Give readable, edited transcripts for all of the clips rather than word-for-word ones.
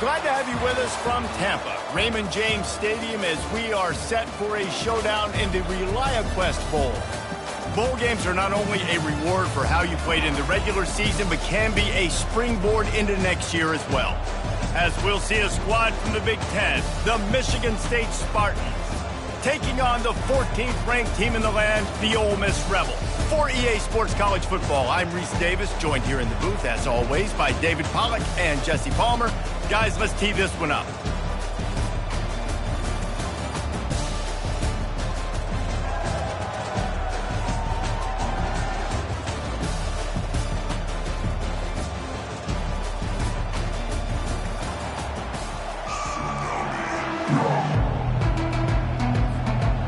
Glad to have you with us from Tampa, Raymond James Stadium, as we are set for a showdown in the ReliaQuest Bowl. Bowl games are not only a reward for how you played in the regular season, but can be a springboard into next year as well. As we'll see a squad from the Big Ten, the Michigan State Spartans, taking on the 14th ranked team in the land, the Ole Miss Rebels. For EA Sports College Football, I'm Reese Davis, joined here in the booth, as always, by David Pollack and Jesse Palmer. Guys, let's tee this one up.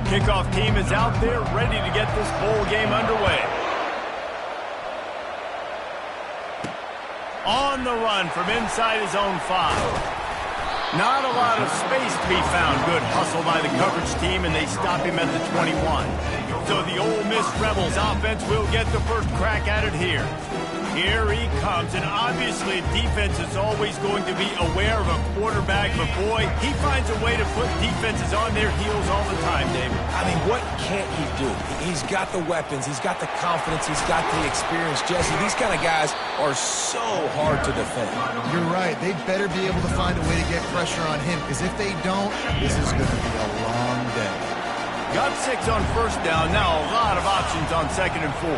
Kickoff team is out there, ready to get this bowl game underway. On the run from inside his own 5. Not a lot of space to be found. Good hustle by the coverage team, and they stop him at the 21. So the Ole Miss Rebels offense will get the first crack at it here. Here he comes, and obviously defense is always going to be aware of a quarterback, but boy, he finds a way to put defenses on their heels all the time, David. I mean, what can't he do? He's got the weapons, he's got the confidence, he's got the experience. Jesse, these kind of guys are so hard to defend. You're right. They better be able to find a way to get pressure on him, because if they don't, this is going to be a long day. Got 6 on first down. Now a lot of options on 2nd and 4.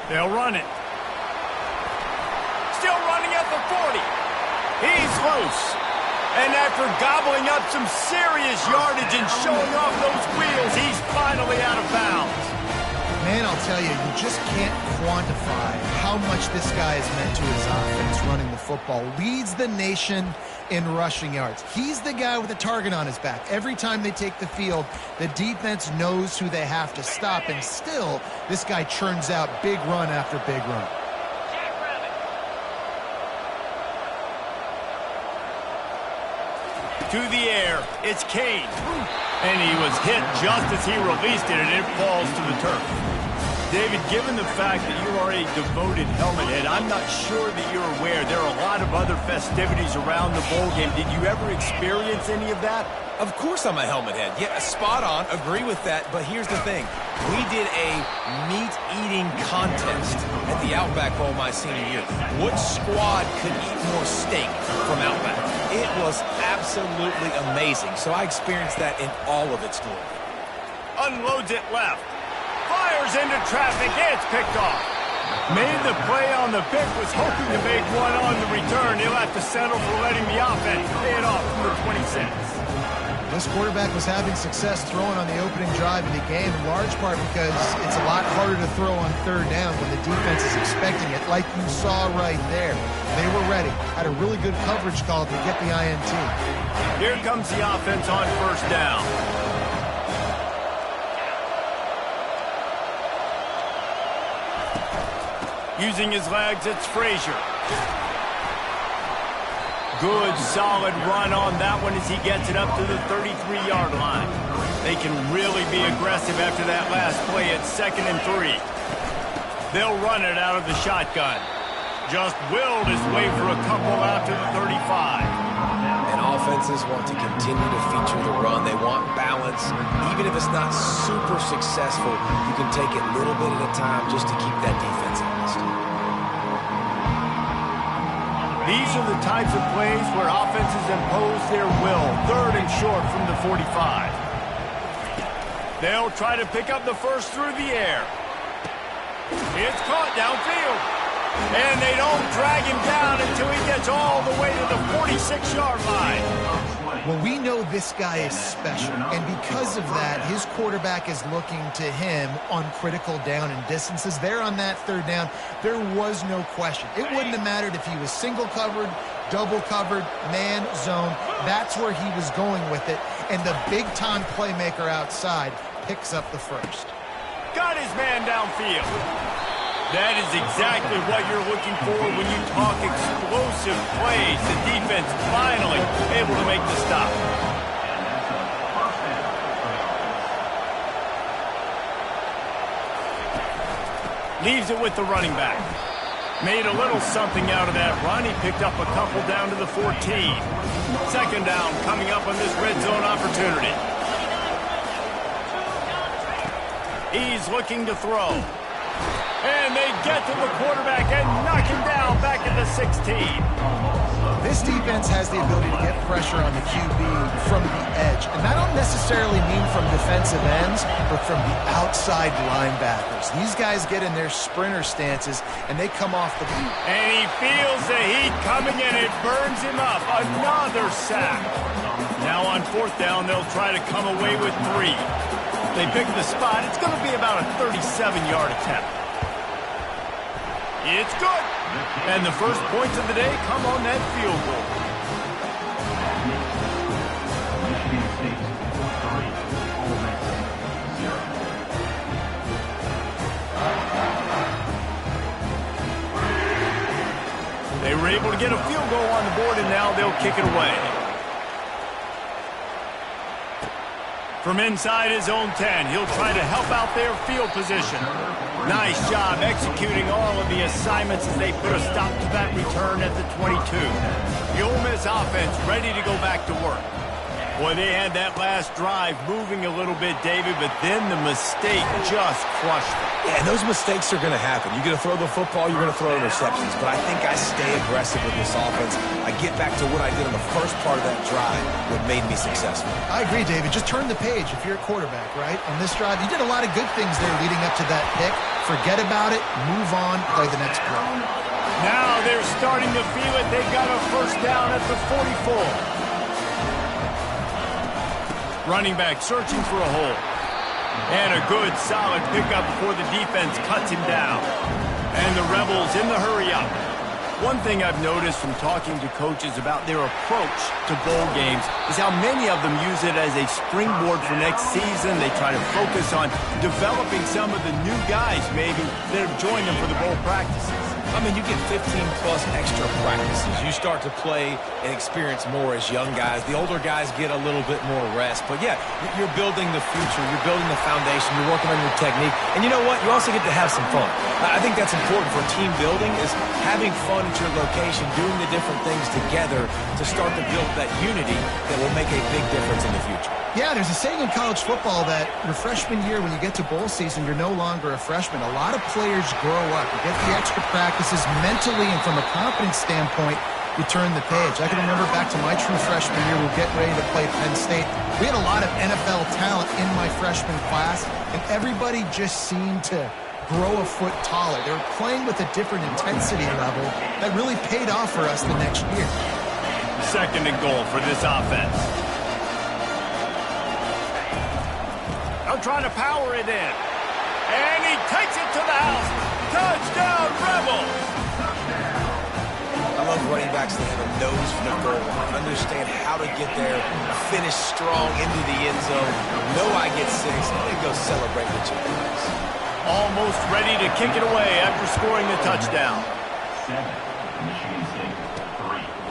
They'll run it. Still running at the 40. He's loose. And after gobbling up some serious yardage and showing off those wheels, he's finally out of bounds. Man, I'll tell you, you just can't quantify how much this guy has meant to his offense running the football. Leads the nation in rushing yards. He's the guy with a target on his back. Every time they take the field, the defense knows who they have to stop, and still, this guy churns out big run after big run. To the air, it's Kane. And he was hit just as he released it, and it falls to the turf. David, given the fact that you are a devoted helmet head, I'm not sure that you're aware there are a lot of other festivities around the bowl game. Did you ever experience any of that? Of course I'm a helmet head. Yeah, spot on. Agree with that. But here's the thing. We did a meat-eating contest at the Outback Bowl my senior year. What squad could eat more steak from Outback? It was absolutely amazing. So I experienced that in all of its glory. Unloads it left. Fires into traffic. It's picked off. Made the play on the pick. Was hoping to make one on the return. He'll have to settle for letting the offense pay it off from the 26. This quarterback was having success throwing on the opening drive of the game, in large part because it's a lot harder to throw on 3rd down when the defense is expecting it, like you saw right there. They were ready. Had a really good coverage call to get the INT. Here comes the offense on 1st down. Using his legs, it's Frazier. Good, solid run on that one as he gets it up to the 33-yard line. They can really be aggressive after that last play at 2nd and 3. They'll run it out of the shotgun. Just willed his way for a couple out to the 35. And offenses want to continue to feature the run. They want balance. Even if it's not super successful, you can take it little bit at a time just to keep that defense honest. These are the types of plays where offenses impose their will. 3rd and short from the 45. They'll try to pick up the first through the air. It's caught downfield. And they don't drag him down until he gets all the way to the 46-yard line. Well, we know this guy is special, and because of that, his quarterback is looking to him on critical down and distances. There on that 3rd down, there was no question. It wouldn't have mattered if he was single covered, double covered, man, zone. That's where he was going with it, and the big-time playmaker outside picks up the first. Got his man downfield. That is exactly what you're looking for when you talk explosive plays. The defense finally able to make the stop. Leaves it with the running back. Made a little something out of that run. He picked up a couple down to the 14. Second down coming up on this red zone opportunity. He's looking to throw. And they get to the quarterback and knock him down back at the 16. This defense has the ability to get pressure on the QB from the edge. And I don't necessarily mean from defensive ends, but from the outside linebackers. These guys get in their sprinter stances, and they come off the boot. And he feels the heat coming, and it burns him up. Another sack. Now on fourth down, they'll try to come away with 3. They pick the spot. It's going to be about a 37-yard attempt. It's good. And the first points of the day come on that field goal. They were able to get a field goal on the board, and now they'll kick it away. From inside his own 10, he'll try to help out their field position. Nice job executing all of the assignments as they put a stop to that return at the 22. The Ole Miss offense ready to go back to work. Boy, they had that last drive moving a little bit, David, but then the mistake just crushed them. Yeah, and those mistakes are going to happen. You're going to throw the football, you're going to throw interceptions. But I think I stay aggressive with this offense. I get back to what I did on the first part of that drive, what made me successful. I agree, David. Just turn the page if you're a quarterback, right? On this drive, you did a lot of good things there leading up to that pick. Forget about it, move on, play the next play. Now they're starting to feel it. They got a first down at the 44. Running back searching for a hole. And a good, solid pickup before the defense cuts him down. And the Rebels in the hurry-up. One thing I've noticed from talking to coaches about their approach to bowl games is how many of them use it as a springboard for next season. They try to focus on developing some of the new guys, maybe, that have joined them for the bowl practices. I mean, you get 15-plus extra practices. You start to play and experience more as young guys. The older guys get a little bit more rest. But, yeah, you're building the future. You're building the foundation. You're working on your technique. And you know what? You also get to have some fun. I think that's important for team building is having fun at your location, doing the different things together to start to build that unity that will make a big difference in the future. Yeah, there's a saying in college football that your freshman year, when you get to bowl season, you're no longer a freshman. A lot of players grow up. You get the extra practices mentally, and from a confidence standpoint, you turn the page. I can remember back to my true freshman year, we were getting ready to play Penn State. We had a lot of NFL talent in my freshman class, and everybody just seemed to grow a foot taller. They were playing with a different intensity level that really paid off for us the next year. Second and goal for this offense. They're trying to power it in. And he takes it to the house. Touchdown, Rebels! I love running backs that have a nose for the goal line, understand how to get there, finish strong into the end zone, know I get 6, and then go celebrate with you guys. Almost ready to kick it away after scoring the touchdown.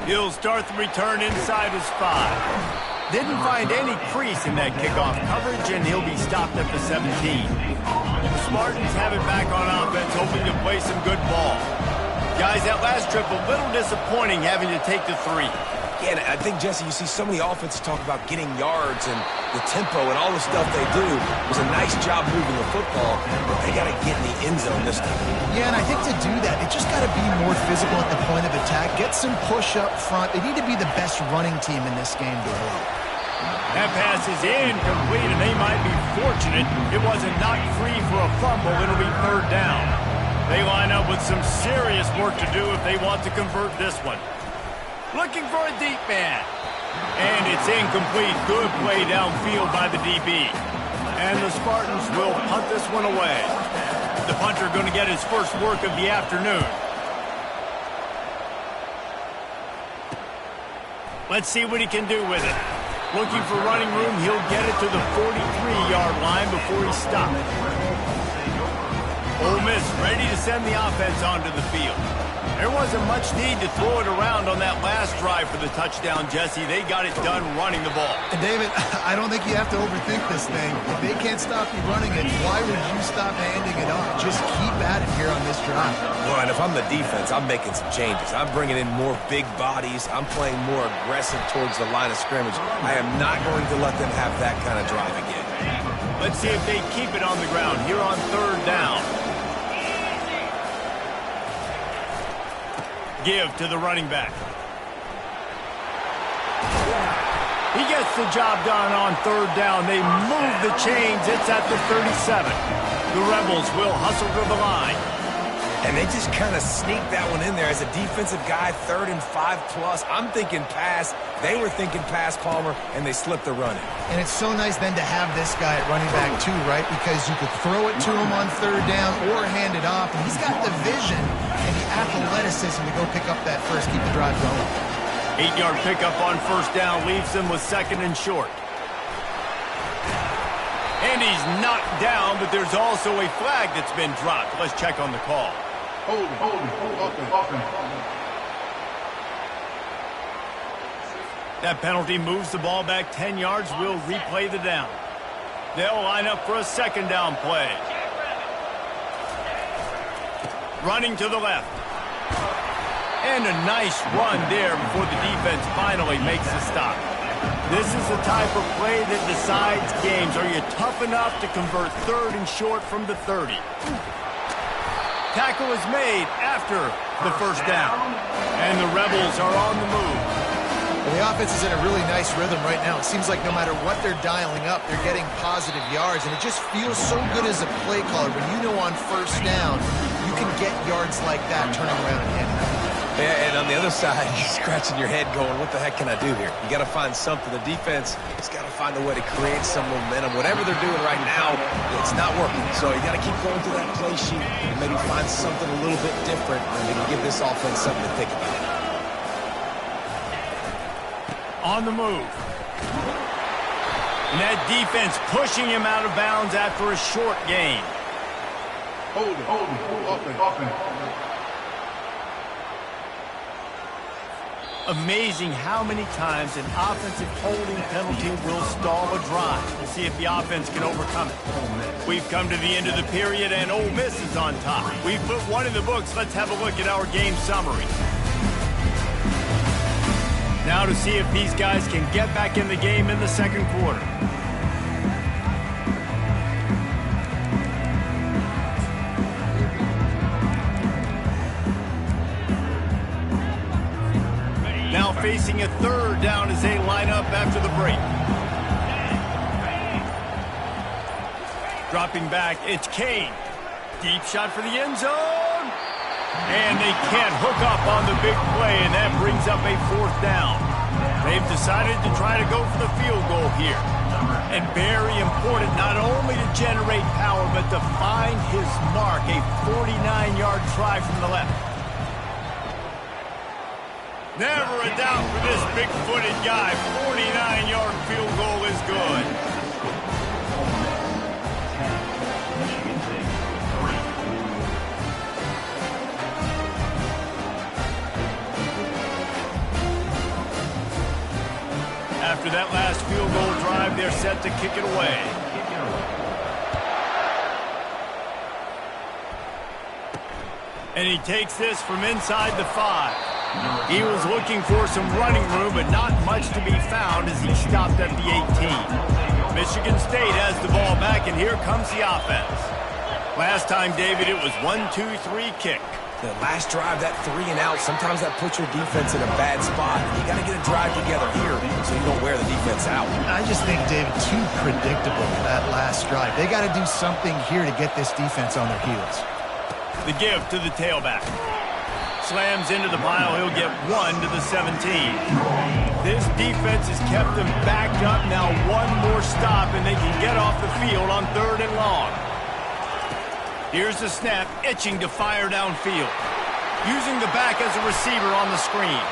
He'll start the return inside his 5. Didn't find any crease in that kickoff coverage, and he'll be stopped at the 17. The Spartans have it back on offense, hoping to play some good ball. Guys, that last trip, a little disappointing having to take the 3. Yeah, and I think, Jesse, you see so many offenses talk about getting yards and the tempo and all the stuff they do. It was a nice job moving the football, but they got to get in the end zone this time. Yeah, and I think to do that, it just got to be more physical at the point of attack. Get some push up front. They need to be the best running team in this game today. That pass is incomplete, and they might be fortunate it wasn't knocked free for a fumble. It'll be third down. They line up with some serious work to do if they want to convert this one. Looking for a deep man. And it's incomplete. Good play downfield by the DB. And the Spartans will punt this one away. The punter going to get his first work of the afternoon. Let's see what he can do with it. Looking for running room, he'll get it to the 43-yard line before he stops. Ole Miss ready to send the offense onto the field. There wasn't much need to throw it around on that last drive for the touchdown, Jesse. They got it done running the ball. And David, I don't think you have to overthink this thing. If they can't stop you running it, why would you stop handing it off? Just keep at it here on this drive. Well, and if I'm the defense, I'm making some changes. I'm bringing in more big bodies. I'm playing more aggressive towards the line of scrimmage. I am not going to let them have that kind of drive again. Let's see if they keep it on the ground here on third down. Give to the running back. He gets the job done on third down. They move the chains. It's at the 37. The Rebels will hustle to the line. And they just kind of sneaked that one in there as a defensive guy, 3rd and 5+. I'm thinking pass. They were thinking pass, Palmer, and they slipped the run in. And it's so nice then to have this guy at running back too, right? Because you could throw it to him on third down or hand it off. And he's got the vision and the athleticism to go pick up that first, keep the drive going. 8-yard pickup on first down leaves them with 2nd and short. And he's knocked down, but there's also a flag that's been dropped. Let's check on the call. That penalty moves the ball back 10 yards. We'll replay the down. They'll line up for a 2nd down play. Running to the left. And a nice run there before the defense finally makes the stop. This is the type of play that decides games. Are you tough enough to convert 3rd and short from the 30? Tackle is made after the first down. And the Rebels are on the move. Well, the offense is in a really nice rhythm right now. It seems like no matter what they're dialing up, they're getting positive yards. And it just feels so good as a play caller when you know on first down you can get yards like that turning around and handing it. Yeah, and on the other side, you're scratching your head going, what the heck can I do here? You got to find something. The defense has got to find a way to create some momentum. Whatever they're doing right now, it's not working. So you got to keep going through that play sheet and maybe find something a little bit different and maybe give this offense something to think about. On the move. And that defense pushing him out of bounds after a short gain. Hold it. Amazing how many times an offensive holding penalty will stall a drive. We'll see if the offense can overcome it. We've come to the end of the period, and Ole Miss is on top. We've put one in the books. Let's have a look at our game summary. Now to see if these guys can get back in the game in the second quarter. Now facing a 3rd down as they line up after the break. Dropping back, it's Kane. Deep shot for the end zone. And they can't hook up on the big play, and that brings up a 4th down. They've decided to try to go for the field goal here. And very important not only to generate power, but to find his mark, a 49-yard try from the left. Never a doubt for this big-footed guy. 49-yard field goal is good. After that last field goal drive, they're set to kick it away. And he takes this from inside the 5. He was looking for some running room, but not much to be found as he stopped at the 18. Michigan State has the ball back, and here comes the offense. Last time, David, it was 1-2-3 kick. The last drive, that 3 and out, sometimes that puts your defense in a bad spot. You got to get a drive together here so you don't wear the defense out. I just think, David, too predictable that last drive. They got to do something here to get this defense on their heels. The give to the tailback. Slams into the pile. He'll get 1 to the 17. This defense has kept them backed up. Now one more stop, and they can get off the field on 3rd and long. Here's the snap, itching to fire downfield. Using the back as a receiver on the screen.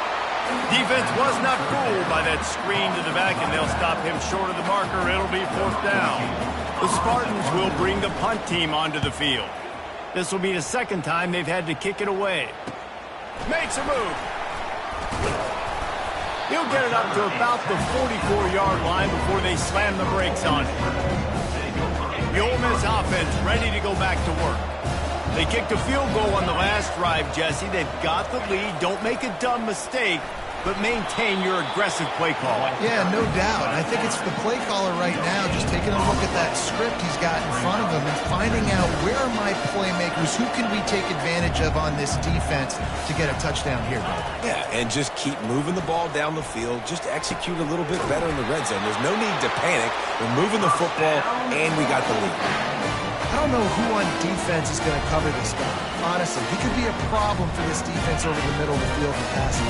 Defense was not fooled by that screen to the back, and they'll stop him short of the marker. It'll be 4th down. The Spartans will bring the punt team onto the field. This will be the 2nd time they've had to kick it away. Makes a move. He'll get it up to about the 44-yard line before they slam the brakes on it. The Ole Miss offense ready to go back to work. They kicked a field goal on the last drive, Jesse. They've got the lead. Don't make a dumb mistake, but maintain your aggressive play call. Yeah, no doubt. I think it's the play caller right now just taking a look at that script he's got in front of him and finding out where are my playmakers, who can we take advantage of on this defense to get a touchdown here. Yeah, and just keep moving the ball down the field. Just execute a little bit better in the red zone. There's no need to panic. We're moving the football, and we got the lead. I don't know who on defense is going to cover this guy. Honestly, he could be a problem for this defense over the middle of the field in passing.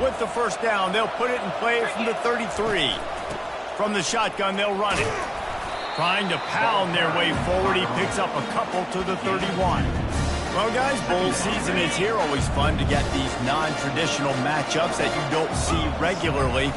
With the first down, they'll put it in play from the 33. From the shotgun, they'll run it. Trying to pound their way forward, he picks up a couple to the 31. Well, guys, bowl season is here. Always fun to get these non-traditional matchups that you don't see regularly.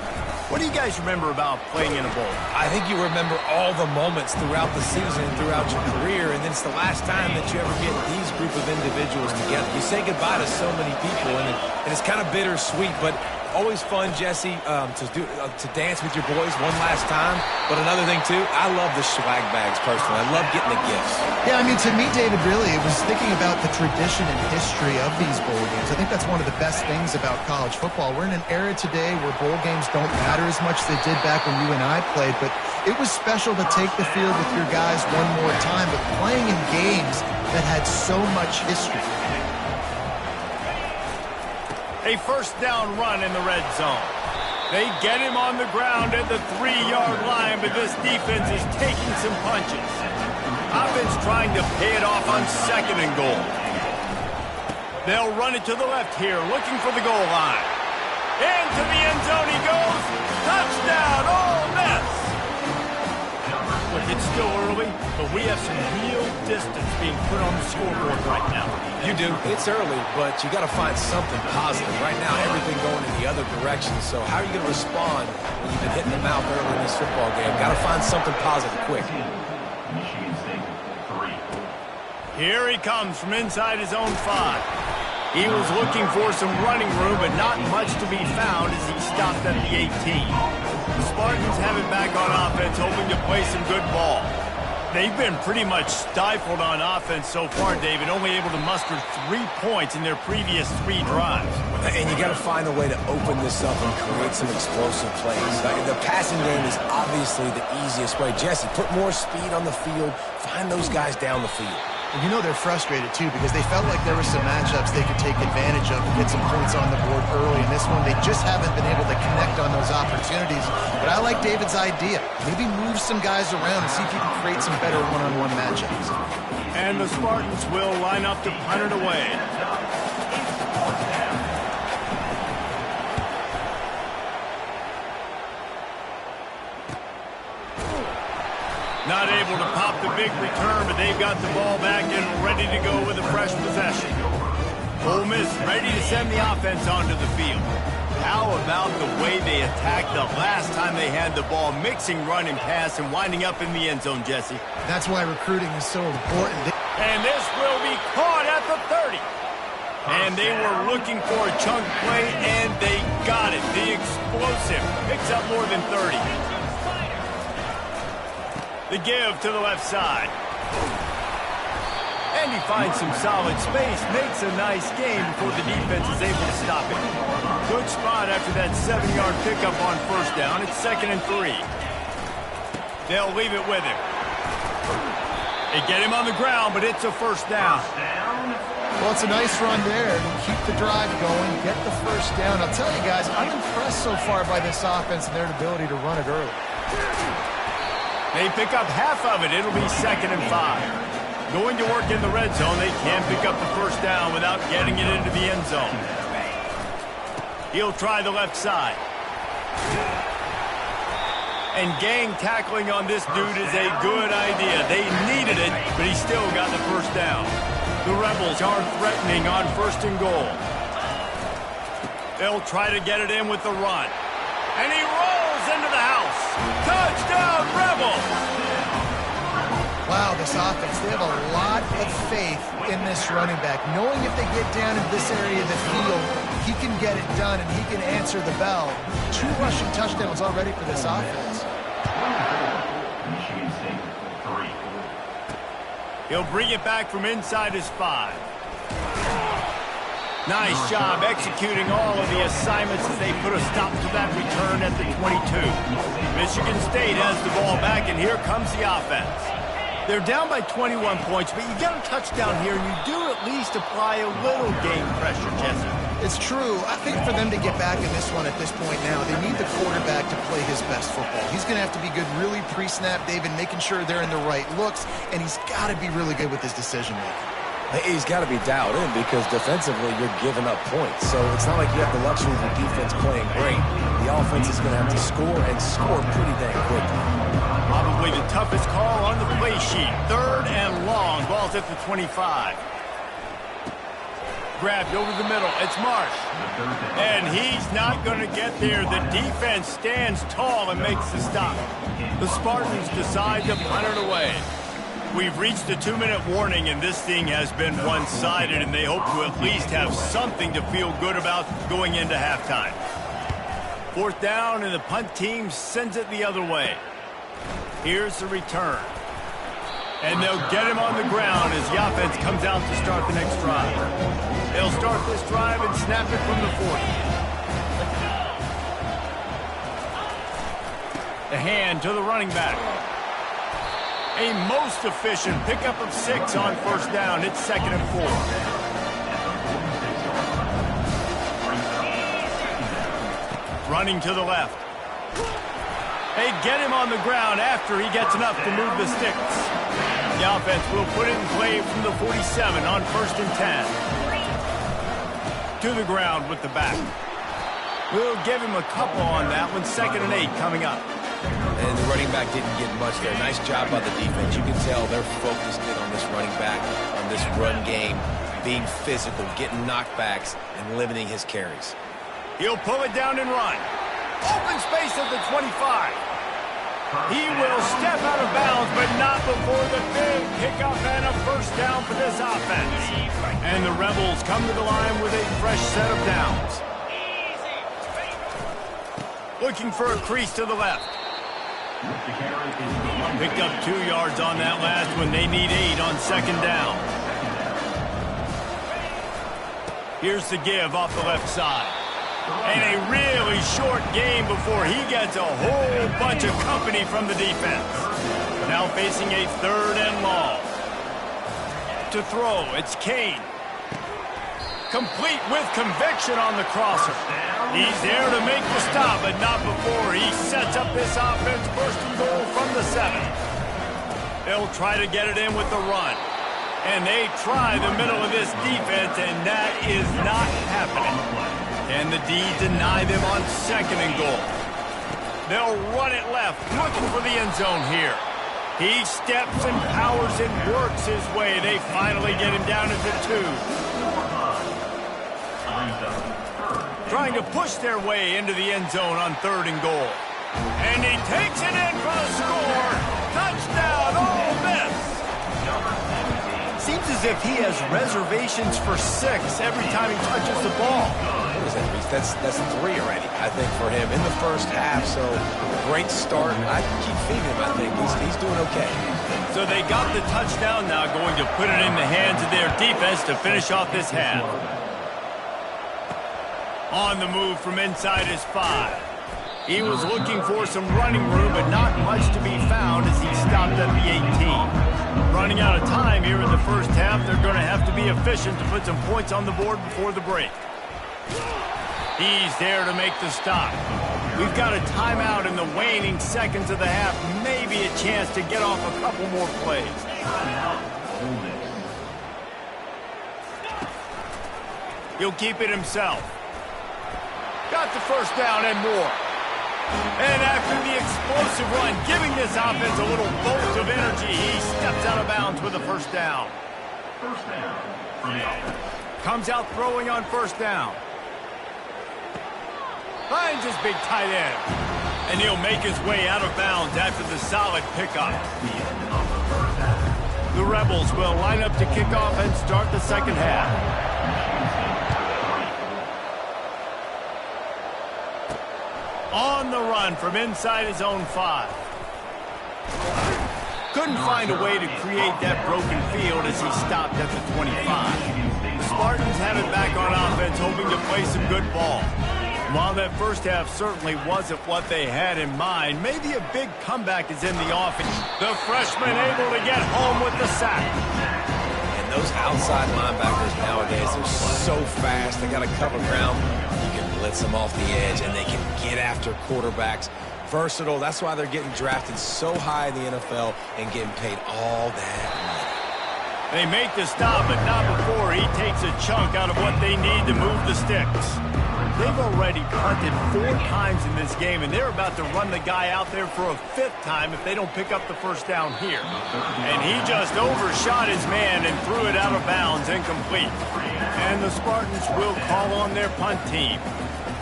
What do you guys remember about playing in a bowl? I think you remember all the moments throughout the season, throughout your career, and then it's the last time that you ever get these group of individuals together. You say goodbye to so many people, and it's kind of bittersweet, but always fun, Jesse, to dance with your boys one last time. But another thing, too, I love the swag bags, personally. I love getting the gifts. Yeah, I mean, to me, David, really, it was thinking about the tradition and history of these bowl games. I think that's one of the best things about college football. We're in an era today where bowl games don't matter as much as they did back when you and I played, but it was special to take the field with your guys one more time, but playing in games that had so much history. A first down run in the red zone. They get him on the ground at the 3-yard line, but this defense is taking some punches. Offense trying to pay it off on 2nd and goal. They'll run it to the left here, looking for the goal line. Into the end zone he goes. Touchdown, Ole Miss. Look, it's still early, but we have some real distance being put on the scoreboard right now. You do. It's early, but you got to find something positive. Right now, everything going in the other direction. So how are you going to respond when you've been hitting the mouth early in this football game? Got to find something positive quick. Here he comes from inside his own 5. He was looking for some running room, but not much to be found as he stopped at the 18. The Spartans have it back on offense, hoping to play some good ball. They've been pretty much stifled on offense so far, David, only able to muster 3 points in their previous 3 drives. And you got to find a way to open this up and create some explosive plays. The passing game is obviously the easiest way. Jesse, put more speed on the field. Find those guys down the field. And you know they're frustrated, too, because they felt like there were some matchups they could take advantage of and get some points on the board early. In this one, they just haven't been able to connect on those opportunities. But I like David's idea. Maybe move some guys around and see if you can create some better one-on-one matchups. And the Spartans will line up to punt it away. Not able to pop the big return, but they've got the ball back and ready to go with a fresh possession. Ole Miss ready to send the offense onto the field. How about the way they attacked the last time they had the ball, mixing run and pass and winding up in the end zone, Jesse? That's why recruiting is so important. And this will be caught at the 30. And they were looking for a chunk play, and they got it. The explosive picks up more than 30. The give to the left side. And he finds some solid space, makes a nice game before the defense is able to stop it. Good spot after that 7-yard pickup on first down. It's 2nd and 3. They'll leave it with him. They get him on the ground, but it's a first down. Well, it's a nice run there to keep the drive going, get the first down. I'll tell you guys, I'm impressed so far by this offense and their ability to run it early. They pick up half of it. It'll be 2nd and 5. Going to work in the red zone, they can't pick up the first down without getting it into the end zone. He'll try the left side. And gang tackling on this dude is a good idea. They needed it, but he still got the first down. The Rebels are threatening on 1st and goal. They'll try to get it in with the run. And he rolls into the house. Touchdown, Rebels! Wow, this offense, they have a lot of faith in this running back. Knowing if they get down in this area of the field, he can get it done and he can answer the bell. 2 rushing touchdowns already for this offense. He'll bring it back from inside his 5. Nice job executing all of the assignments as they put a stop to that return at the 22. Michigan State has the ball back, and here comes the offense. They're down by 21 points, but you get a touchdown here, and you do at least apply a little game pressure, Jesse. It's true. I think for them to get back in this one at this point now, they need the quarterback to play his best football. He's going to have to be good really pre-snap, David, making sure they're in the right looks, and he's got to be really good with his decision-making. He's got to be dialed in because defensively you're giving up points. So it's not like you have the luxury of your defense playing great. The offense is going to have to score and score pretty dang quickly. Probably the toughest call on the play sheet. 3rd and long. Ball's at the 25. Grabbed over the middle. It's Marsh. And he's not going to get there. The defense stands tall and makes the stop. The Spartans decide to punt it away. We've reached the 2-minute warning, and this thing has been one-sided, and they hope to at least have something to feel good about going into halftime. 4th down, and the punt team sends it the other way. Here's the return. And they'll get him on the ground as the offense comes out to start the next drive. They'll start this drive and snap it from the 40. The hand to the running back. A most efficient pickup of 6 on 1st down. It's 2nd and 4. Running to the left. They get him on the ground after he gets enough to move the sticks. The offense will put it in play from the 47 on 1st and 10. To the ground with the back. We'll give him a couple on that one. 2nd and 8 coming up. And the running back didn't get much there. Nice job by the defense. You can tell they're focused in on this running back, on this run game, being physical, getting knockbacks, and limiting his carries. He'll pull it down and run. Open space at the 25. He will step out of bounds, but not before the big pickup and a 1st down for this offense. And the Rebels come to the line with a fresh set of downs. Looking for a crease to the left. Picked up 2 yards on that last one. They need 8 on 2nd down. Here's the give off the left side. And a really short game before he gets a whole bunch of company from the defense. Now facing a 3rd and long. To throw, it's Kane. Complete with conviction on the crosser. He's there to make the stop, but not before he sets up this offense 1st and goal from the 7. They'll try to get it in with the run. And they try the middle of this defense, and that is not happening. And the D deny them on 2nd and goal. They'll run it left, looking for the end zone here. He steps and powers and works his way. They finally get him down at the 2. Trying to push their way into the end zone on 3rd and goal. And he takes it in for the score. Touchdown, Ole Miss. Seems as if he has reservations for 6 every time he touches the ball. What is that, Reese? That's 3 already, I think, for him in the 1st half. So, great start. I keep feeding him, I think. He's doing okay. So they got the touchdown now, going to put it in the hands of their defense to finish off this half. On the move from inside his 5. He was looking for some running room, but not much to be found as he stopped at the 18. Running out of time here in the 1st half, they're going to have to be efficient to put some points on the board before the break. He's there to make the stop. We've got a timeout in the waning seconds of the half, maybe a chance to get off a couple more plays. He'll keep it himself. Got the 1st down and more. And after the explosive run, giving this offense a little bolt of energy, he steps out of bounds with a 1st down. Comes out throwing on 1st down. Finds his big tight end. And he'll make his way out of bounds after the solid pickup. The Rebels will line up to kick off and start the second half. On the run from inside his own 5. Couldn't find a way to create that broken field as he stopped at the 25. The Spartans have it back on offense, hoping to play some good ball. While that first half certainly wasn't what they had in mind, maybe a big comeback is in the offense. The freshman able to get home with the sack. And those outside linebackers nowadays, they're so fast. They got to cover ground. You can blitz them off the edge, and they can get after quarterbacks. Versatile. That's why they're getting drafted so high in the NFL and getting paid all that money. They make the stop, but not before he takes a chunk out of what they need to move the sticks. They've already punted 4 times in this game, and they're about to run the guy out there for a 5th time if they don't pick up the first down here. And he just overshot his man and threw it out of bounds, incomplete. And the Spartans will call on their punt team.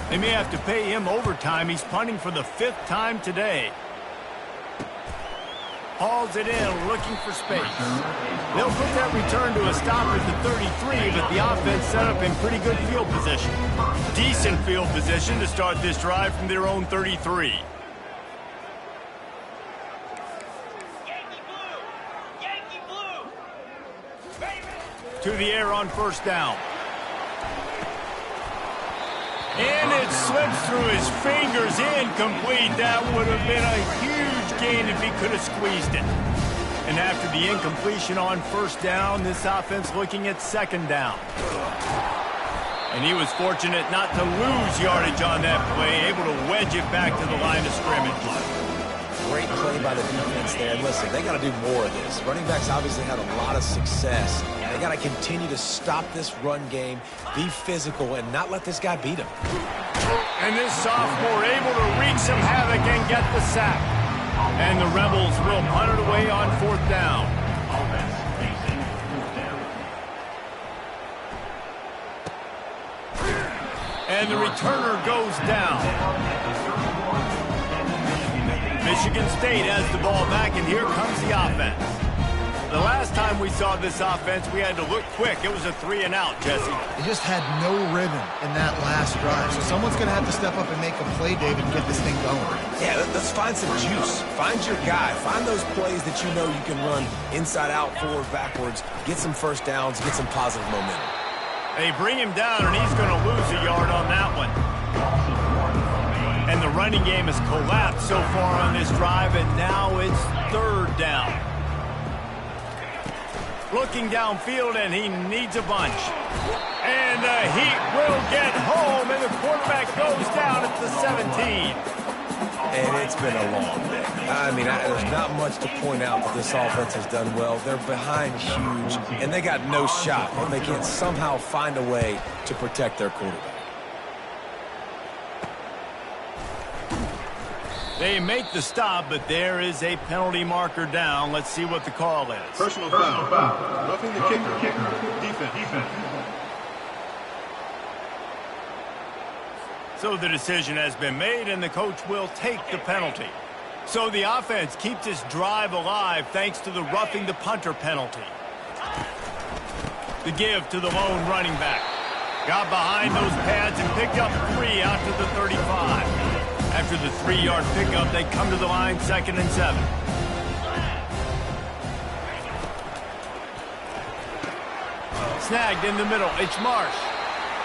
They may have to pay him overtime. He's punting for the 5th time today. Hauls it in, looking for space. They'll put that return to a stop at the 33, but the offense set up in pretty good field position. Decent field position to start this drive from their own 33. Yankee blue. To the air on first down. And it slips through his fingers, incomplete. That would have been a huge gain if he could have squeezed it. And after the incompletion on first down, this offense looking at second down. And he was fortunate not to lose yardage on that play, able to wedge it back to the line of scrimmage. Great play by the defense there. And listen, they got to do more of this. Running backs obviously had a lot of success. They got to continue to stop this run game, be physical, and not let this guy beat him. And this sophomore able to wreak some havoc and get the sack. And the Rebels will punt it away on fourth down. And the returner goes down. Michigan State has the ball back, and here comes the offense. The last time we saw this offense, we had to look quick. It was a 3-and-out, Jesse. They just had no rhythm in that last drive. So someone's going to have to step up and make a play, David, and get this thing going. Yeah, let's find some juice. Find your guy. Find those plays that you know you can run inside out, forward, backwards. Get some first downs. Get some positive momentum. They bring him down, and he's going to lose a yard on that one. And the running game has collapsed so far on this drive, and now it's third down. Looking downfield, and he needs a bunch. And the Heat will get home, and the quarterback goes down at the 17. And it's been a long day. I mean, there's not much to point out that this offense has done well. They're behind huge, and they got no shot if they can't somehow find a way to protect their quarterback. They make the stop, but there is a penalty marker down. Let's see what the call is. Personal foul. Roughing the kicker. Defense. So the decision has been made, and the coach will take the penalty. So the offense keeps this drive alive thanks to the roughing the punter penalty. The give to the lone running back. Got behind those pads and picked up 3 out to the 35. After the 3-yard pickup, they come to the line, 2nd and 7. Snagged in the middle, it's Marsh.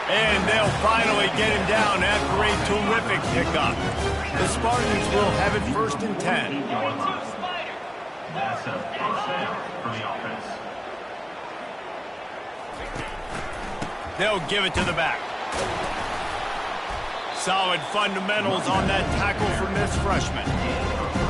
And they'll finally get him down after a terrific pickup. The Spartans will have it 1st and 10. That's a first down for the offense. They'll give it to the back. Solid fundamentals on that tackle from this freshman.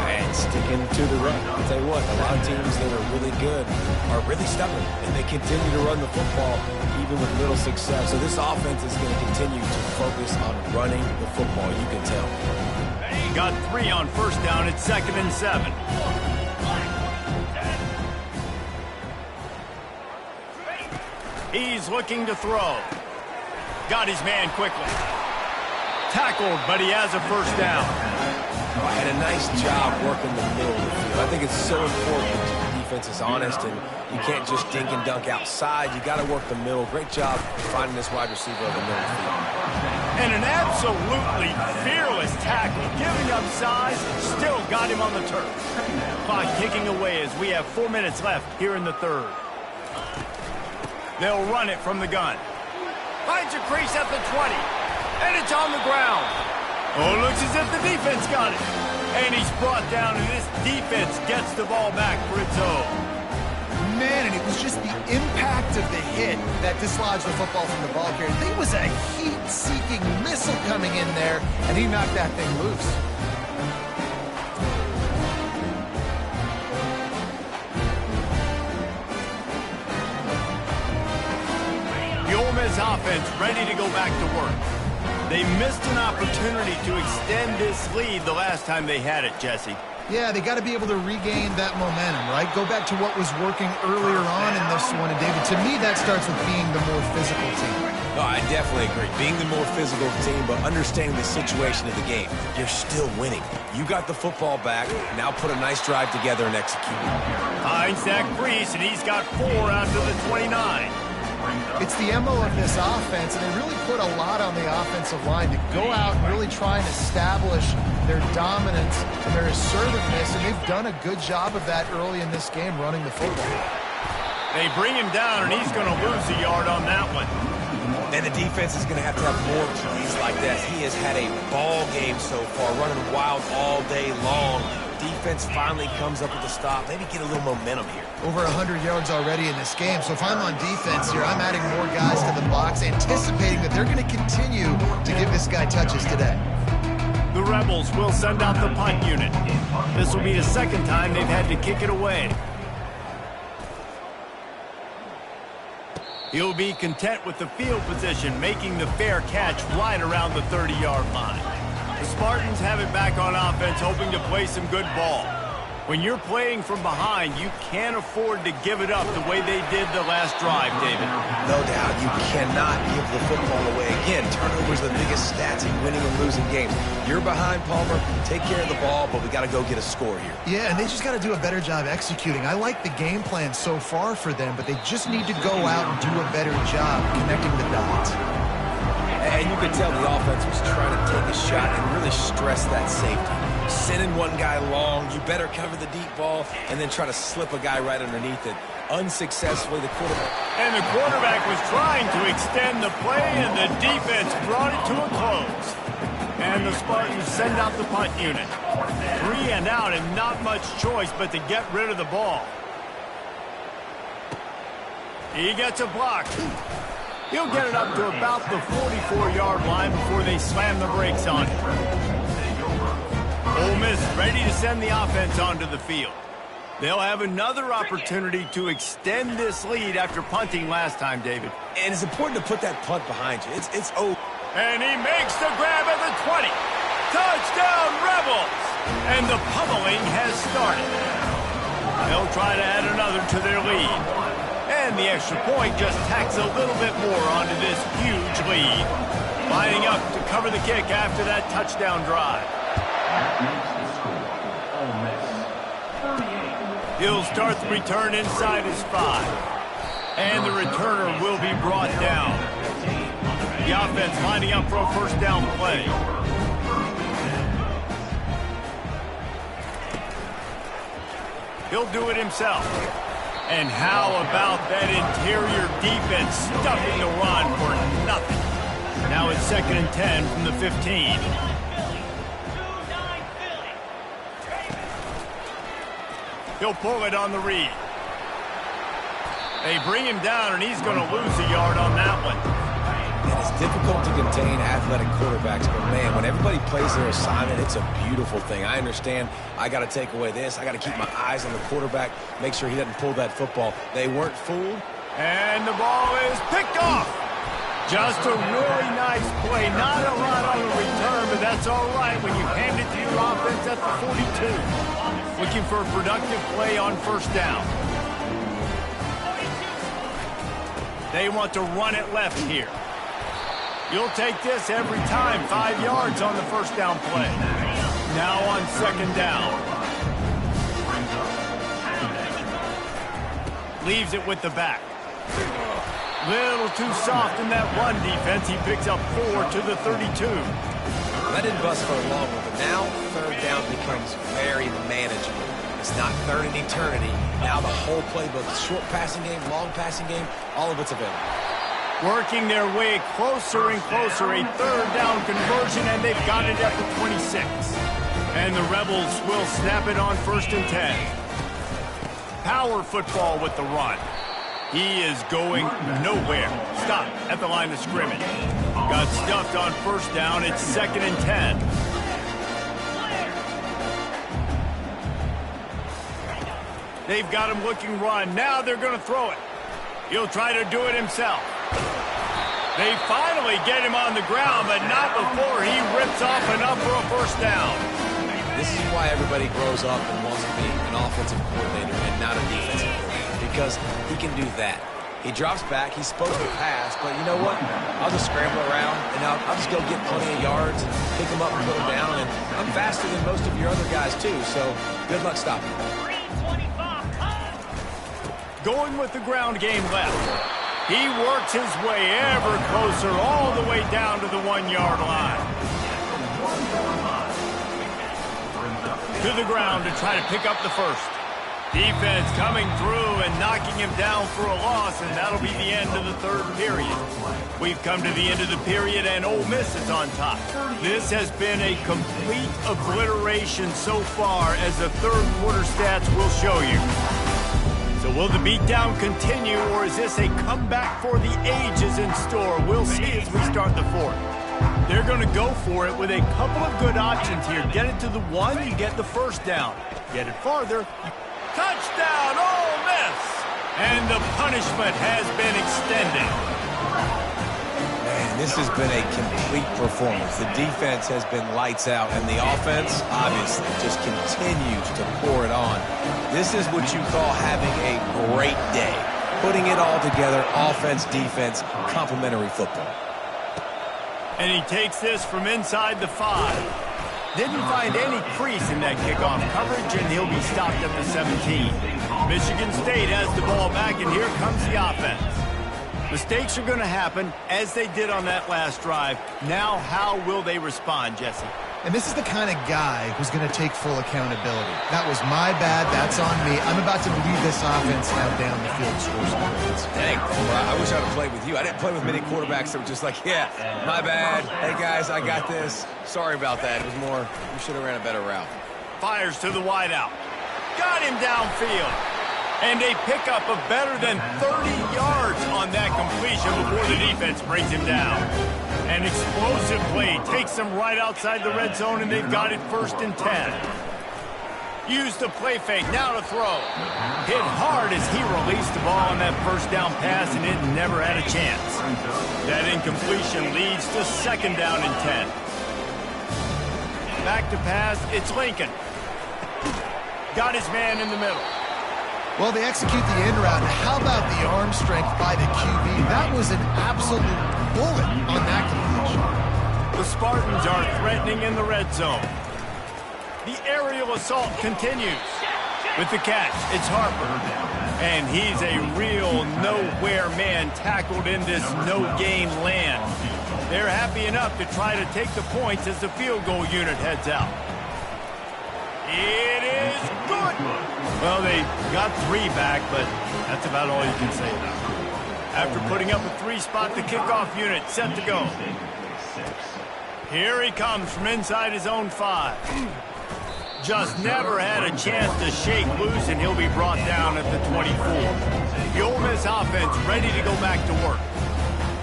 And sticking to the run. I'll tell you what, a lot of teams that are really good are really stubborn, and they continue to run the football even with little success. So this offense is going to continue to focus on running the football, you can tell. He got 3 on first down. It's 2nd and 7. He's looking to throw. Got his man quickly. Tackled, but he has a first down. And a nice job working the middle of the field. I think it's so important to the defense is honest, and you can't just dink and dunk outside. You got to work the middle. Great job finding this wide receiver of the middle of the field. And an absolutely fearless tackle, giving up size, still got him on the turf. Clock ticking away as we have 4 minutes left here in the third. They'll run it from the gun. Finds a crease at the 20, and it's on the ground. Oh, looks as if the defense got it. And he's brought down, and this defense gets the ball back for its own. Man, and it was just the impact of the hit that dislodged the football from the ball carrier. There was a heat-seeking missile coming in there, and he knocked that thing loose. The Ole Miss offense ready to go back to work. They missed an opportunity to extend this lead the last time they had it, Jesse. Yeah, they got to be able to regain that momentum, right? Go back to what was working earlier on in this one. And, David, to me, that starts with being the more physical team. No, I definitely agree. Being the more physical team, but understanding the situation of the game. You're still winning. You got the football back. Now put a nice drive together and execute. Finds that crease, and he's got 4 out to the 29. It's the MO of this offense, and they really put a lot on the offensive line to go out and really try and establish their dominance and their assertiveness, and they've done a good job of that early in this game running the football. They bring him down, and he's going to lose a yard on that one. And the defense is going to have more plays like that. He has had a ball game so far, running wild all day long. Defense finally comes up with a stop. Maybe get a little momentum here. Over 100 yards already in this game. So if I'm on defense here, I'm adding more guys to the box, anticipating that they're going to continue to give this guy touches today. The Rebels will send out the punt unit. This will be the second time they've had to kick it away. He'll be content with the field position, making the fair catch right around the 30-yard line. The Spartans have it back on offense, hoping to play some good ball. When you're playing from behind, you can't afford to give it up the way they did the last drive, David. No doubt. You cannot give the football away. Again, turnovers are the biggest stats in winning and losing games. You're behind, Palmer. Take care of the ball, but we got to go get a score here. Yeah, and they just got to do a better job executing. I like the game plan so far for them, but they just need to go out and do a better job connecting the dots. And you could tell the offense was trying to take a shot and really stress that safety. Sending one guy long, you better cover the deep ball, and then try to slip a guy right underneath it. Unsuccessfully, the quarterback. And the quarterback was trying to extend the play, and the defense brought it to a close. And the Spartans send out the punt unit. 3 and out, and not much choice but to get rid of the ball. He gets a block. He'll get it up to about the 44-yard line before they slam the brakes on it. Ole Miss ready to send the offense onto the field. They'll have another opportunity to extend this lead after punting last time, David. And it's important to put that punt behind you. It's over. And he makes the grab at the 20. Touchdown, Rebels! And the pummeling has started. They'll try to add another to their lead. And the extra point just tacks a little bit more onto this huge lead. Lining up to cover the kick after that touchdown drive. He'll start the return inside his 5. And the returner will be brought down. The offense lining up for a first down play. He'll do it himself. And how about that interior defense stuffing the run for nothing? Now it's 2nd and 10 from the 15. He'll pull it on the read. They bring him down, and he's going to lose a yard on that one. And it's difficult to contain athletic quarterbacks, but man, when everybody plays their assignment, it's a beautiful thing. I understand I got to take away this. I got to keep my eyes on the quarterback, make sure he doesn't pull that football. They weren't fooled. And the ball is picked off. Just a really nice play. Not a lot on the return, but that's all right when you hand it to your offense at the 42. Looking for a productive play on first down. They want to run it left here. You'll take this every time. 5 yards on the first down play. Now on 2nd down. Leaves it with the back. Little too soft in that run defense. He picks up 4 to the 32. That didn't bust for long one, but now third down becomes very manageable. It's not third in eternity. Now the whole playbook, short passing game, long passing game, all of it's available. Working their way closer and closer. A third down conversion, and they've got it at the 26. And the Rebels will snap it on 1st and 10. Power football with the run. He is going nowhere. Stop at the line of scrimmage. Got stuffed on 1st down. It's 2nd and 10. They've got him looking run. Now they're going to throw it. He'll try to do it himself. They finally get him on the ground, but not before he rips off enough for a 1st down. This is why everybody grows up and wants to be an offensive coordinator and not a defensive coordinator, because he can do that. He drops back, he's supposed to pass, but you know what? I'll just scramble around, and I'll just go get plenty of yards and pick him up and put him down, and I'm faster than most of your other guys too, so good luck stopping him. Going with the ground game left. He works his way ever closer all the way down to the 1-yard line. To the ground to try to pick up the 1st. Defense coming through and knocking him down for a loss, and that'll be the end of the 3rd period. We've come to the end of the period, and Ole Miss is on top. This has been a complete obliteration so far, as the 3rd quarter stats will show you. So will the beatdown continue, or is this a comeback for the ages in store? We'll see as we start the 4th. They're going to go for it with a couple of good options here. Get it to the 1, you get the 1st down. Get it farther. Touchdown, Ole Miss! And the punishment has been extended. Man, this has been a complete performance. The defense has been lights out, and the offense, obviously, just continues to pour it on. This is what you call having a great day. Putting it all together, offense, defense, complementary football. And he takes this from inside the 5. Didn't find any crease in that kickoff coverage, and he'll be stopped at the 17. Michigan State has the ball back, and here comes the offense. Mistakes are going to happen, as they did on that last drive. Now, how will they respond, Jesse? And this is the kind of guy who's going to take full accountability. That was my bad. That's on me. I'm about to lead this offense now down the field to score some points. Dang, I wish I would have played with you. I didn't play with many quarterbacks that were just like, yeah, my bad. Hey, guys, I got this. Sorry about that. It was more, we should have ran a better route. Fires to the wideout. Got him downfield. And a pickup of better than 30 yards on that completion before the defense brings him down. An explosive play takes them right outside the red zone, and they've got it 1st and 10. Use the play fake, now to throw. Hit hard as he released the ball on that 1st down pass, and it never had a chance. That incompletion leads to 2nd down and 10. Back to pass, it's Lincoln. Got his man in the middle. Well, they execute the end route. How about the arm strength by the QB? That was an absolute bullet on that completion. The Spartans are threatening in the red zone. The aerial assault continues. With the catch, it's Harper. And he's a real nowhere man tackled in this no-gain land. They're happy enough to try to take the points as the field goal unit heads out. It is good. Well, they got 3 back, but that's about all you can say about it. After putting up a 3-spot, the kickoff unit set to go. Here he comes from inside his own 5. Just never had a chance to shake loose, and he'll be brought down at the 24. The Ole Miss offense ready to go back to work.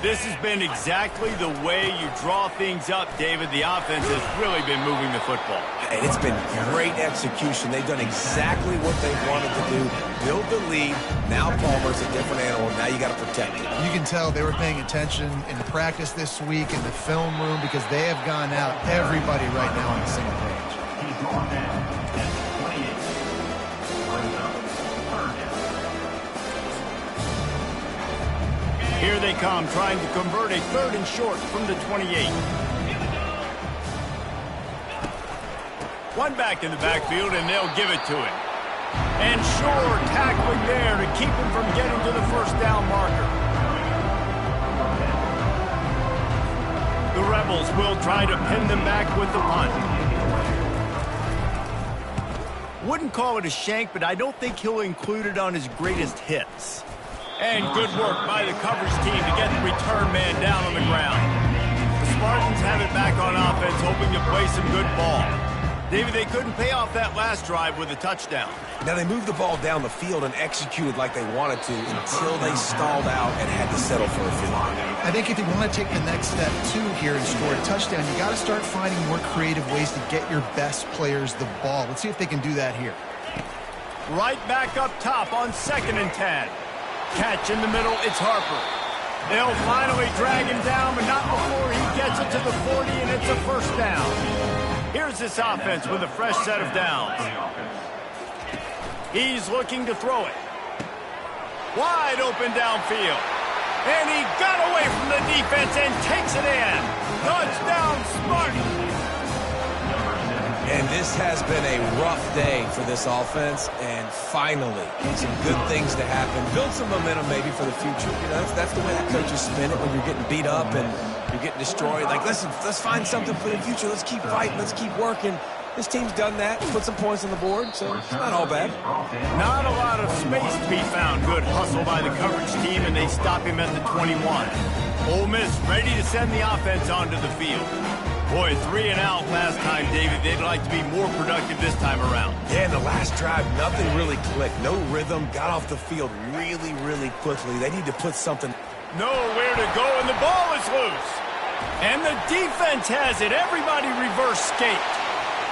This has been exactly the way you draw things up, David. The offense has really been moving the football. And it's been great execution. They've done exactly what they wanted to do. Build the lead. Now Palmer's a different animal. Now you got to protect it. You can tell they were paying attention in practice this week in the film room, because they have gone out, everybody right now on the same page. Here they come, trying to convert a 3rd and short from the 28. One back in the backfield, and they'll give it to him. And sure tackling there to keep him from getting to the first down marker. The Rebels will try to pin them back with the punt. Wouldn't call it a shank, but I don't think he'll include it on his greatest hits. And good work by the coverage team to get the return man down on the ground. The Spartans have it back on offense, hoping to play some good ball. David, they couldn't pay off that last drive with a touchdown. Now, they moved the ball down the field and executed like they wanted to until they stalled out and had to settle for a field goal. I think if you want to take the next step, too, here and score a touchdown, you got to start finding more creative ways to get your best players the ball. Let's see if they can do that here. Right back up top on 2nd and 10. Catch in the middle, it's Harper. They'll finally drag him down, but not before he gets it to the 40, and it's a first down. Here's this offense with a fresh set of downs. He's looking to throw it. Wide open downfield. And he got away from the defense and takes it in. Touchdown, Spartans. And this has been a rough day for this offense, and finally, some good things to happen. Build some momentum maybe for the future. You know, that's the way that coaches spin it when you're getting beat up and you're getting destroyed. Like, listen, let's find something for the future. Let's keep fighting. Let's keep working. This team's done that, put some points on the board, so it's not all bad. Not a lot of space to be found. Good hustle by the coverage team, and they stop him at the 21. Ole Miss ready to send the offense onto the field. Boy, 3 and out last time, David. They'd like to be more productive this time around. Yeah, in the last drive, nothing really clicked. No rhythm, got off the field really, really quickly. They need to put something. Nowhere to go, and the ball is loose. And the defense has it. Everybody reverse skate.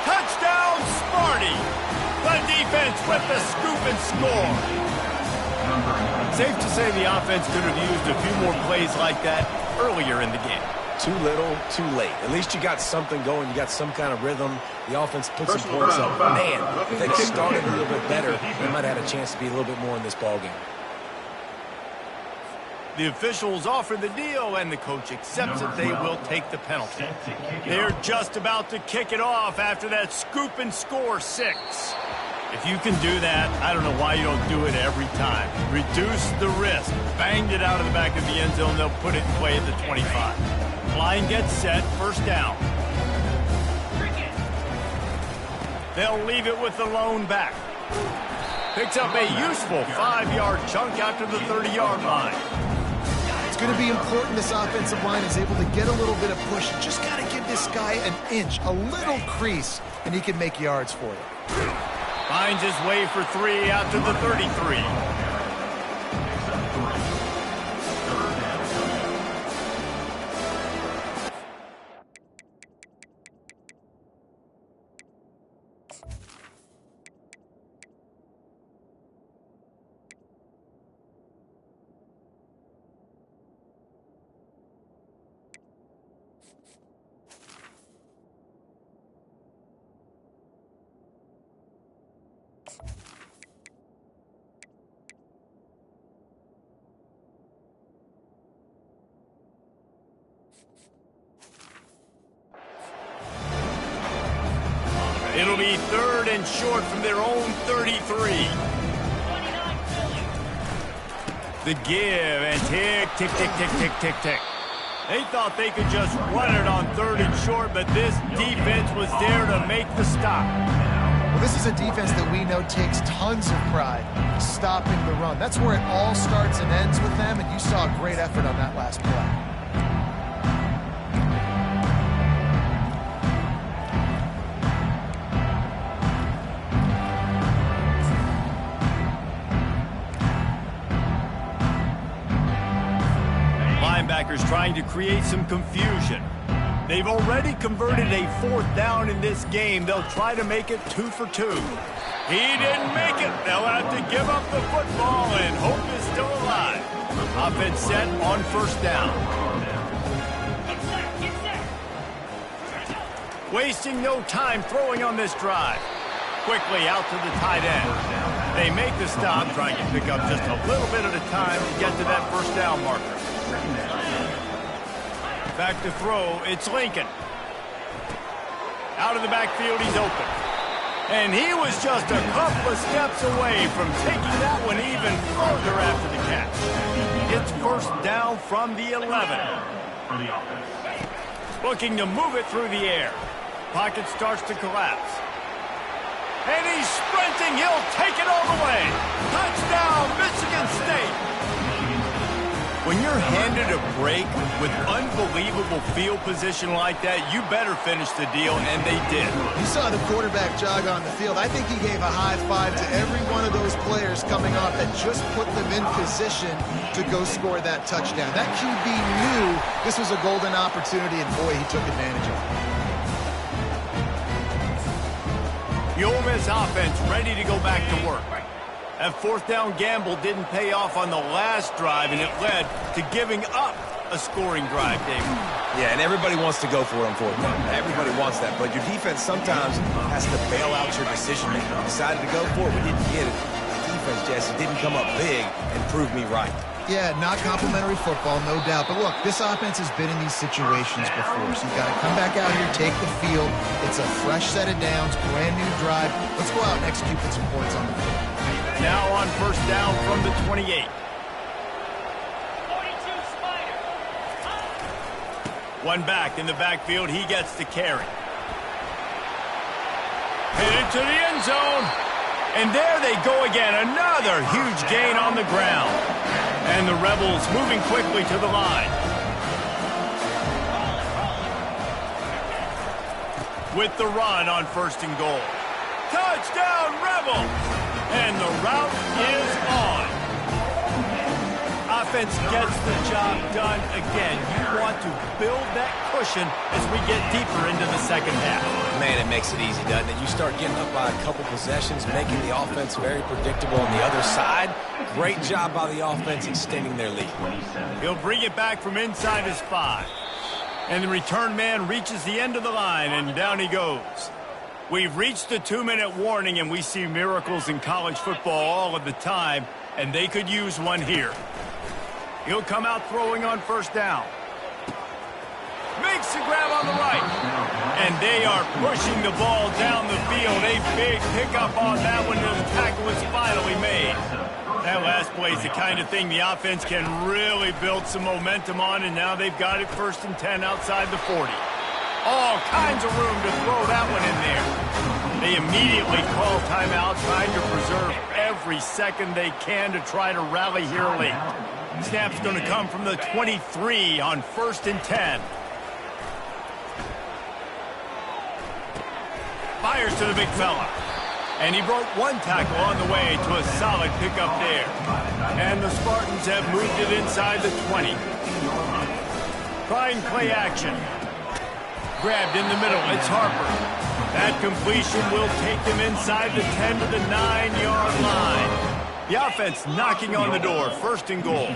Touchdown, Sparty. The defense with the scoop and score. Safe to say the offense could have used a few more plays like that earlier in the game. Too little, too late. At least you got something going. You got some kind of rhythm. The offense put some points up. Man, if they started a little bit better, they might have had a chance to be a little bit more in this ballgame. The officials offer the deal, and the coach accepts it. They will take the penalty. They're just about to kick it off after that scoop and score 6. If you can do that, I don't know why you don't do it every time. Reduce the risk. Banged it out of the back of the end zone. They'll put it in play at the 25. Line gets set, first down. They'll leave it with the lone back. Picks up a useful 5-yard chunk after the 30-yard line. It's going to be important this offensive line is able to get a little bit of push. Just got to give this guy an inch, a little crease, and he can make yards for you. Finds his way for 3 out to the 33. It'll be 3rd and short from their own 33. The give and tick, tick, tick, tick, tick, tick, tick. They thought they could just run it on 3rd and short, but this defense was there to make the stop. Well, this is a defense that we know takes tons of pride stopping the run. That's where it all starts and ends with them, and you saw a great effort on that last play. Linebackers trying to create some confusion. They've already converted a 4th down in this game. They'll try to make it 2 for 2. He didn't make it. They'll have to give up the football, and hope is still alive. Offense set on 1st down. Wasting no time throwing on this drive. Quickly out to the tight end. They make the stop, trying to pick up just a little bit at a time to get to that 1st down marker. Back to throw, it's Lincoln. Out of the backfield, he's open. And he was just a couple of steps away from taking that one even further after the catch. It's first down from the 11. Looking to move it through the air. Pocket starts to collapse. And he's sprinting. He'll take it all the way. Touchdown, Michigan State. When you're handed a break with unbelievable field position like that, you better finish the deal, and they did. You saw the quarterback jog on the field. I think he gave a high five to every one of those players coming off that just put them in position to go score that touchdown. That QB knew this was a golden opportunity, and boy, he took advantage of it. The Ole Miss offense ready to go back to work. That fourth down gamble didn't pay off on the last drive, and it led to giving up a scoring drive, David. Yeah, and everybody wants to go for it on fourth down. Everybody wants that, but your defense sometimes has to bail out your decision-making. We decided to go for it. We didn't get it. The defense, Jesse, didn't come up big and prove me right. Yeah, not complimentary football, no doubt. But look, this offense has been in these situations before, so you've got to come back out here, take the field. It's a fresh set of downs, brand new drive. Let's go out and execute some points on the field. Now on first down from the 28. One back in the backfield. He gets the carry. Headed to the end zone. And there they go again. Another huge gain on the ground. And the Rebels moving quickly to the line. With the run on first and goal. Touchdown, Rebels! And the route is on. Offense gets the job done again. You want to build that cushion as we get deeper into the second half. Man, it makes it easy, doesn't it? You start getting up by a couple possessions, making the offense very predictable on the other side. Great job by the offense extending their lead. He'll bring it back from inside his 5. And the return man reaches the end of the line, and down he goes. We've reached the 2-minute warning, and we see miracles in college football all of the time, and they could use one here. He'll come out throwing on first down. Makes the grab on the right. And they are pushing the ball down the field. A big pickup on that one, and the tackle is finally made. That last play is the kind of thing the offense can really build some momentum on, and now they've got it first and 10 outside the 40. All kinds of room to throw that one in there. They immediately call timeout, trying to preserve every second they can to try to rally here late. Snap's going to come from the 23 on first and 10. Fires to the big fella. And he broke one tackle on the way to a solid pickup there. And the Spartans have moved it inside the 20. Trying play action. Grabbed in the middle. It's Harper. That completion will take them inside the 10 to the 9-yard line. The offense knocking on the door. First and goal.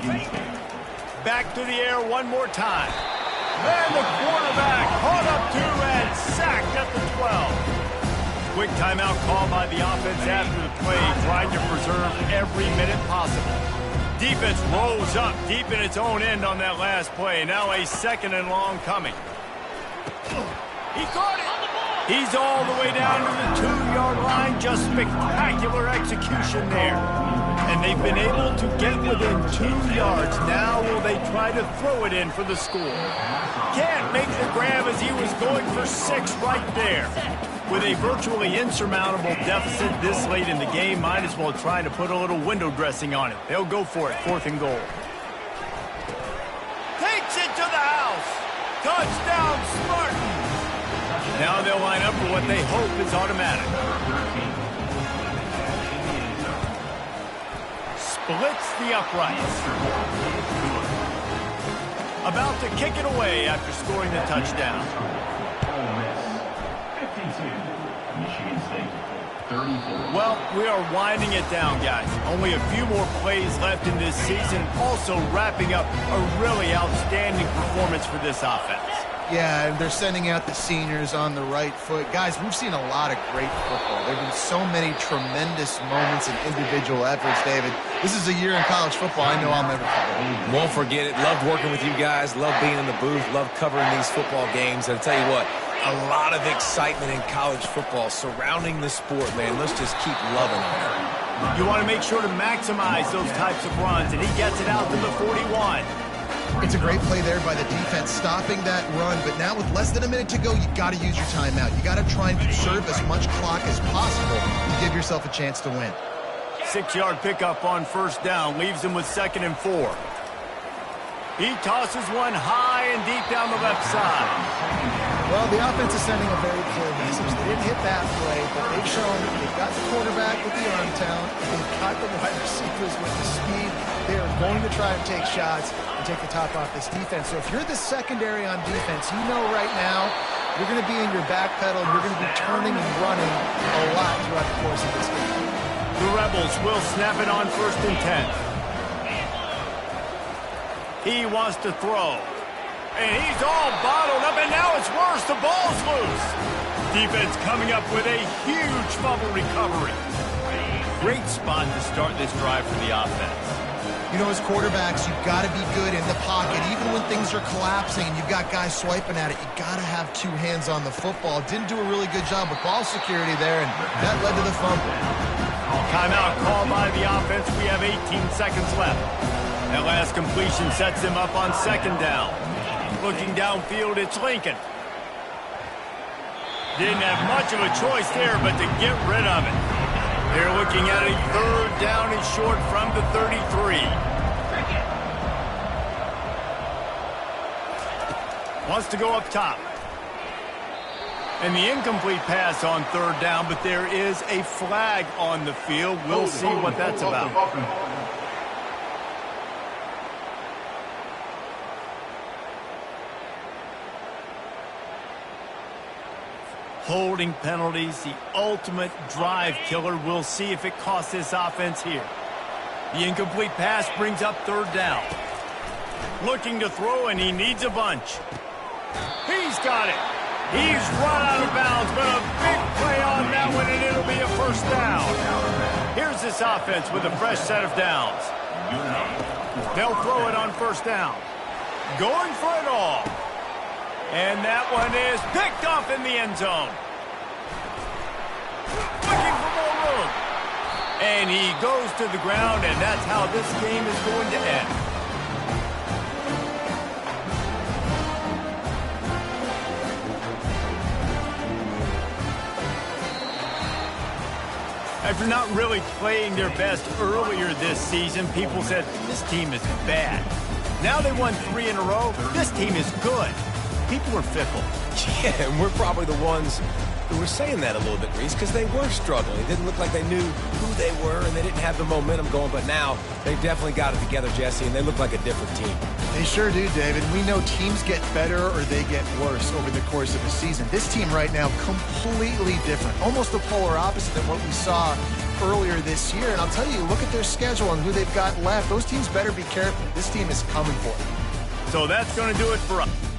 Back to the air one more time. And the quarterback caught up to and sacked at the 12. Quick timeout call by the offense after the play, trying to preserve every minute possible. Defense rolls up deep in its own end on that last play. Now a second and long coming. He caught it. He's all the way down to the 2-yard line. Just spectacular execution there. And they've been able to get within 2 yards. Now will they try to throw it in for the score? Can't make the grab as he was going for 6 right there. With a virtually insurmountable deficit this late in the game, might as well try to put a little window dressing on it. They'll go for it. Fourth and goal. Takes it to the house. Touchdown, Spartans. Now they'll line up for what they hope is automatic. Splits the uprights. About to kick it away after scoring the touchdown. Well, we are winding it down, guys. Only a few more plays left in this season. Also wrapping up a really outstanding performance for this offense. Yeah, and they're sending out the seniors on the right foot. Guys, we've seen a lot of great football. There have been so many tremendous moments and individual efforts, David. This is a year in college football I know I'll never forget. Won't forget it. Loved working with you guys. Loved being in the booth. Loved covering these football games. And I'll tell you what, A lot of excitement in college football surrounding the sport, man. Let's just keep loving on it. You want to make sure to maximize those types of runs, and he gets it out to the 41. It's a great play there by the defense, stopping that run. But now with less than a minute to go, you got to use your timeout. You got to try and conserve as much clock as possible to give yourself a chance to win. 6-yard pickup on first down leaves him with 2nd and 4. He tosses one high and deep down the left side. Well, the offense is sending a very clear message. They didn't hit that play, but they've shown they've got the quarterback with the arm talent, they've got the wide receivers with the speed. They are going to try and take shots and take the top off this defense. So if you're the secondary on defense, you know right now you're going to be in your back pedal. You're going to be turning and running a lot throughout the course of this game. The Rebels will snap it on 1st and 10. He wants to throw. And he's all bottled up, and now it's worse. The ball's loose. Defense coming up with a huge fumble recovery. Great spot to start this drive for the offense. You know, as quarterbacks, you've got to be good in the pocket. Even when things are collapsing and you've got guys swiping at it, you've got to have 2 hands on the football. Didn't do a really good job with ball security there, and that led to the fumble. Timeout called by the offense. We have 18 seconds left. That last completion sets him up on 2nd down. Looking downfield, it's Lincoln. Didn't have much of a choice there, but to get rid of it. They're looking at a 3rd down and short from the 33. Wants to go up top. And the incomplete pass on 3rd down, but there is a flag on the field. We'll see what that's about. Holding penalties, the ultimate drive killer. We'll see if it costs this offense here. The incomplete pass brings up 3rd down. Looking to throw, and he needs a bunch. He's got it. He's run out of bounds, but a big play on that one, and it'll be a 1st down. Here's this offense with a fresh set of downs. They'll throw it on 1st down. Going for it all. And that one is picked off in the end zone. Looking for more room. And he goes to the ground, and that's how this game is going to end. After not really playing their best earlier this season, people said, this team is bad. Now they won 3 in a row. This team is good. People are fickle. Yeah, and we're probably the ones who were saying that a little bit, Reese, because they were struggling. It didn't look like they knew who they were, and they didn't have the momentum going. But now they definitely got it together, Jesse, and they look like a different team. They sure do, David. We know teams get better or they get worse over the course of a season. This team right now, completely different. Almost the polar opposite than what we saw earlier this year. And I'll tell you, look at their schedule and who they've got left. Those teams better be careful. This team is coming for it. So that's going to do it for us.